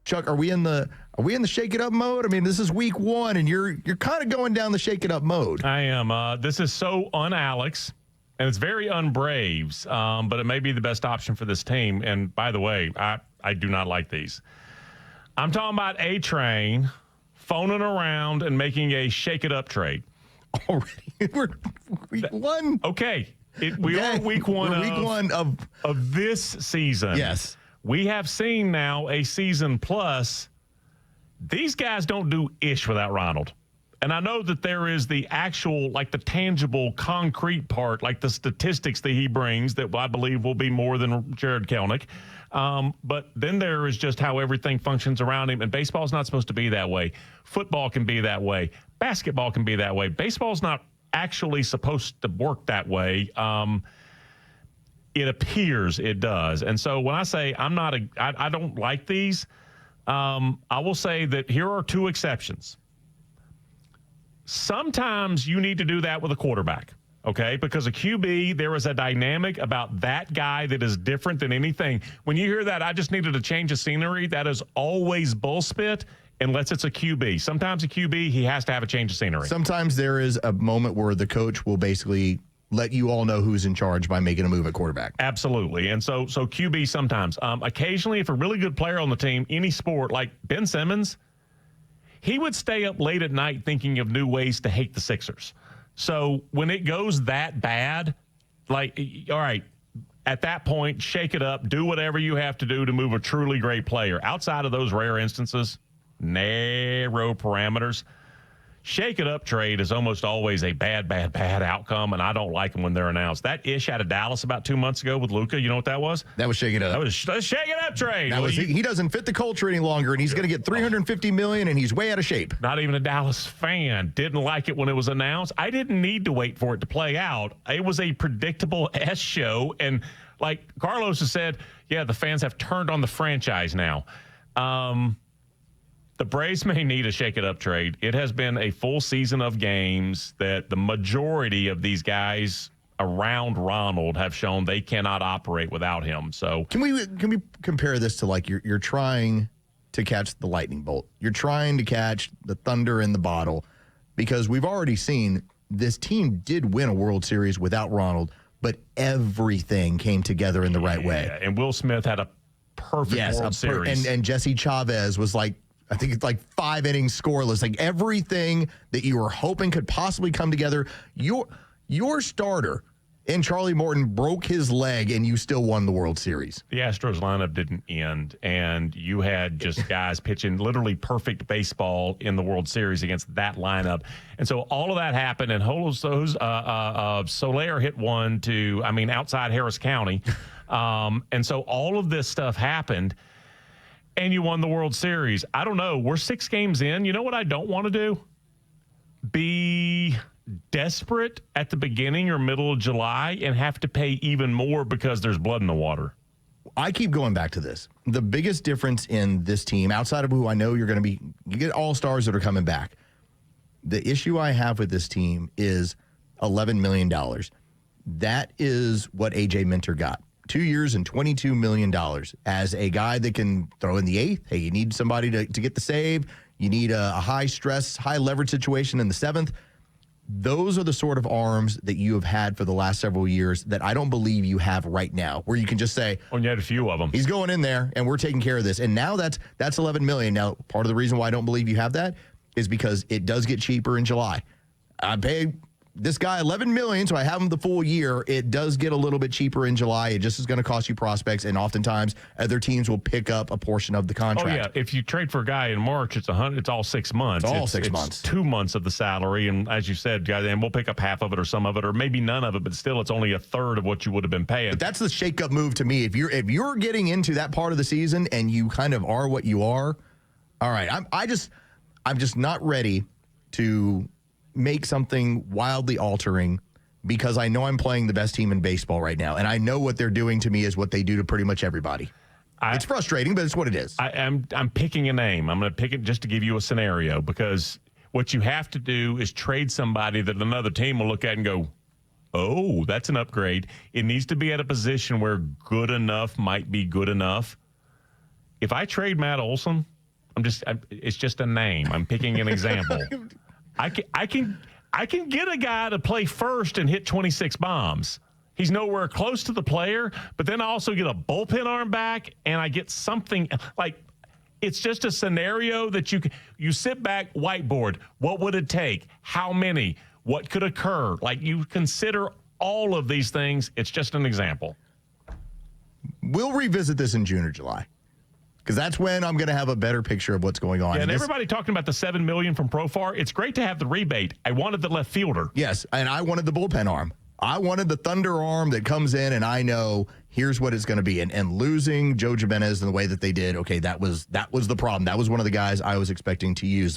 Chuck, are we in the shake it up mode? I mean, this is week 1, and you're kind of going down the shake it up mode. I am. This is so un-Alex, and it's very un-Braves, but it may be the best option for this team. And by the way, I do not like these. I'm talking about A-Train phoning around and making a shake it up trade. Already, we're week 1. Okay. We are week one of this season. Yes. We have seen now a season plus. These guys don't do ish without Ronald. And I know that there is the actual, like the tangible, concrete part, like the statistics that he brings that I believe will be more than Jared Kelenic. But then there is just how everything functions around him. And baseball's not supposed to be that way. Football can be that way. Basketball can be that way. Baseball's not actually supposed to work that way. It appears it does. And so when I say I don't like these, I will say that here are 2 exceptions. Sometimes you need to do that with a quarterback, okay? Because a QB, there is a dynamic about that guy that is different than anything. When you hear that, I just needed to change of scenery, that is always bullspit unless it's a QB. Sometimes a QB, he has to have a change of scenery. Sometimes there is a moment where the coach will basically let you all know who's in charge by making a move at quarterback. Absolutely. And so QB sometimes. Occasionally, if a really good player on the team, any sport, like Ben Simmons, he would stay up late at night thinking of new ways to hate the Sixers. So when it goes that bad, like, all right, at that point, shake it up, do whatever you have to do to move a truly great player. Outside of those rare instances, narrow parameters, shake it up trade is almost always a bad outcome, and I don't like them when they're announced. That ish out of Dallas about 2 months ago with Luka, you know what that was? That was shake it up. That was shake it up trade. He doesn't fit the culture any longer, and he's going to get $350 million, and he's way out of shape. Not even a Dallas fan didn't like it when it was announced. I didn't need to wait for it to play out. It was a predictable S show, and like Carlos has said, yeah, the fans have turned on the franchise now. The Braves may need a shake-it-up trade. It has been a full season of games that the majority of these guys around Ronald have shown they cannot operate without him. So can we compare this to, like, you're trying to catch the lightning bolt. You're trying to catch the thunder in the bottle, because we've already seen this team did win a World Series without Ronald, but everything came together in the right way. And Will Smith had a perfect World Series. And Jesse Chavez was like, I think it's like 5 innings scoreless. Like everything that you were hoping could possibly come together. Your starter and Charlie Morton broke his leg, and you still won the World Series. The Astros lineup didn't end, and you had just guys pitching literally perfect baseball in the World Series against that lineup. And so all of that happened, and Soler hit one to, outside Harris County. And so all of this stuff happened. And you won the World Series. I don't know. We're 6 games in. You know what I don't want to do? Be desperate at the beginning or middle of July and have to pay even more because there's blood in the water. I keep going back to this. The biggest difference in this team, outside of who I know you get all-stars that are coming back. The issue I have with this team is $11 million. That is what A.J. Minter got. 2 years and $22 million as a guy that can throw in the 8th. Hey, you need somebody to get the save. You need a high-stress, high-leverage situation in the 7th. Those are the sort of arms that you have had for the last several years that I don't believe you have right now, where you can just say, oh, you had a few of them. He's going in there, and we're taking care of this. And now that's $11 million. Now, part of the reason why I don't believe you have that is because it does get cheaper in July. I paid this guy $11 million, so I have him the full year. It does get a little bit cheaper in July. It just is going to cost you prospects, and oftentimes other teams will pick up a portion of the contract. Oh yeah, if you trade for a guy in March, it's all 6 months. It's all 6 months. 2 months of the salary, and as you said, guys, and we'll pick up half of it or some of it, or maybe none of it, but still, it's only a third of what you would have been paying. But that's the shake-up move to me. If you're getting into that part of the season and you kind of are what you are, all right. I'm just not ready to make something wildly altering, because I know I'm playing the best team in baseball right now, and I know what they're doing to me is what they do to pretty much everybody. It's frustrating, but it's what it is. I'm picking a name. I'm going to pick it just to give you a scenario, because what you have to do is trade somebody that another team will look at and go, oh, that's an upgrade. It needs to be at a position where good enough might be good enough. If I trade Matt Olson, It's just a name. I'm picking an example. I can get a guy to play first and hit 26 bombs. He's nowhere close to the player, but then I also get a bullpen arm back, and I get something like it's just a scenario that you sit back, whiteboard. What would it take? How many? What could occur? Like, you consider all of these things. It's just an example. We'll revisit this in June or July, because that's when I'm going to have a better picture of what's going on. Yeah, and everybody talking about the $7 million from Profar. It's great to have the rebate. I wanted the left fielder. Yes, and I wanted the bullpen arm. I wanted the thunder arm that comes in, and I know here's what it's going to be. And losing Joe Jimenez in the way that they did, okay, that was the problem. That was one of the guys I was expecting to use.